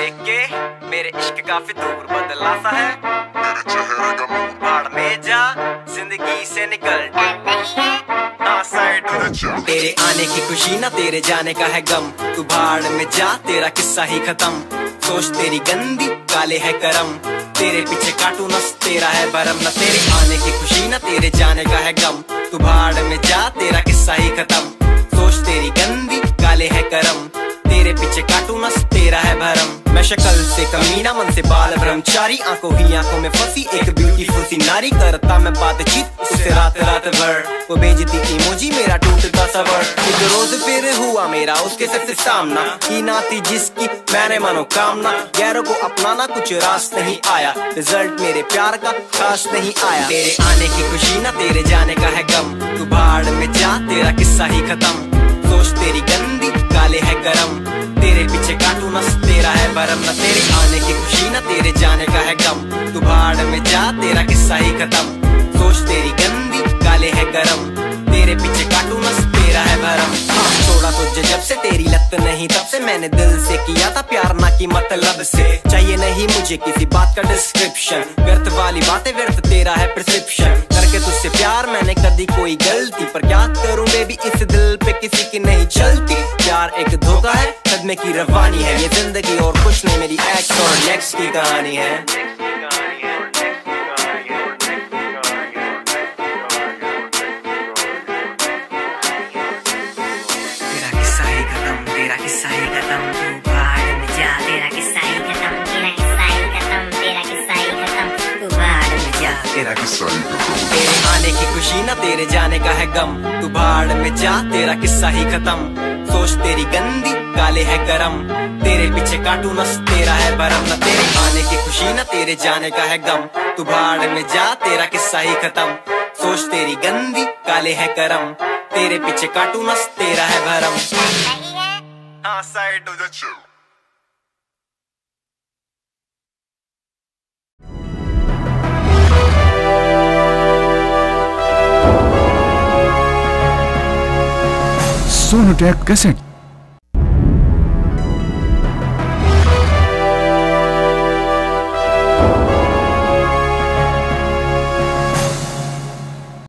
देख के मेरे इश्क का फितूर बदला सा है। मेरे चेहरे का मूड भाड़ में जा, जिंदगी से निकल तेरे आने की खुशी ना तेरे जाने का है गम। तू भाड़ में जा, तेरा किस्सा ही खत्म। सोच तेरी गंदी काले है करम, तेरे पीछे काटू नस तेरा है भरम। न तेरे आने की खुशी ना तेरे जाने का है गम। तू भाड़ में जा, तेरा किस्सा ही खत्म। सोच तेरी गंदी काले है करम, तेरे पीछे काटू नस तेरा है भरम। मैं शक्ल से कमीना, मन से बाल ब्रह्मचारी, आंखों ही आंखों में फंसी एक ब्यूटीफुल सी नारी। करता मैं बातचीत उससे रात रात भर, वो भेजती इमोजी मेरा टूटता सवर। एक रोज फिर हुआ मेरा उसके सबसे सामना, की ना थी जिसकी मैंने मनोकामना। गैरों को अपनाना कुछ रास नहीं आया, रिजल्ट मेरे प्यार का खास नहीं आया। तेरे आने की खुशी ना तेरे जाने का है गम। तू भाड़ में जा, तेरा किस्सा ही खत्म। सोच तेरी गंदी काले है गरम, तेरे पीछे काटू नस तेरा है भरम। न तेरे आने की खुशी ना तेरे जाने का है गम। तू भाड़ में जा, तेरा किस्सा ही खत्म। सोच तेरी गंदी काले है गरम, तेरे पीछे काटू नस तेरा है भरम। छोड़ा तुझे जब से तेरी लत नहीं, तब से मैंने दिल से किया था प्यार ना की मतलब से। चाहिए नहीं मुझे किसी बात का डिस्क्रिप्शन, व्यर्थ वाली बातें व्यर्थ तेरा है प्रिस्क्रिप्शन। करके तुझसे प्यार मैंने कर दी कोई गलती, पर क्या करूं बेबी इस दिल पे किसी की नहीं चलती। प्यार एक धोखा है, सदमे की रवानी है ये जिंदगी, और कुछ नहीं मेरी एक्स और नेक्स्ट की कहानी है। तेरा किस्सा ही खत्म, तू भाड़ में जा, तेरा किस्सा ही खत्म। तेरा किस्सा ही खत्म, तेरा किस्सा ही खत्म, तू भाड़ में जा, तेरा किस्सा ही खत्म। तेरे आने की खुशी ना तेरे जाने का है गम। तू भाड़ में जा, तेरा किस्सा ही खत्म। सोच तेरी गंदी काले है गरम, तेरे पीछे काटू नस तेरा है भरम। न तेरे आने की खुशी ना तेरे जाने का है गम। तू भाड़ में जा, तेरा किस्सा ही खत्म। सोच तेरी गंदी काले है करम, तेरे पीछे काटू नस तेरा है भरम। Side to the truth. Sonotech cassette.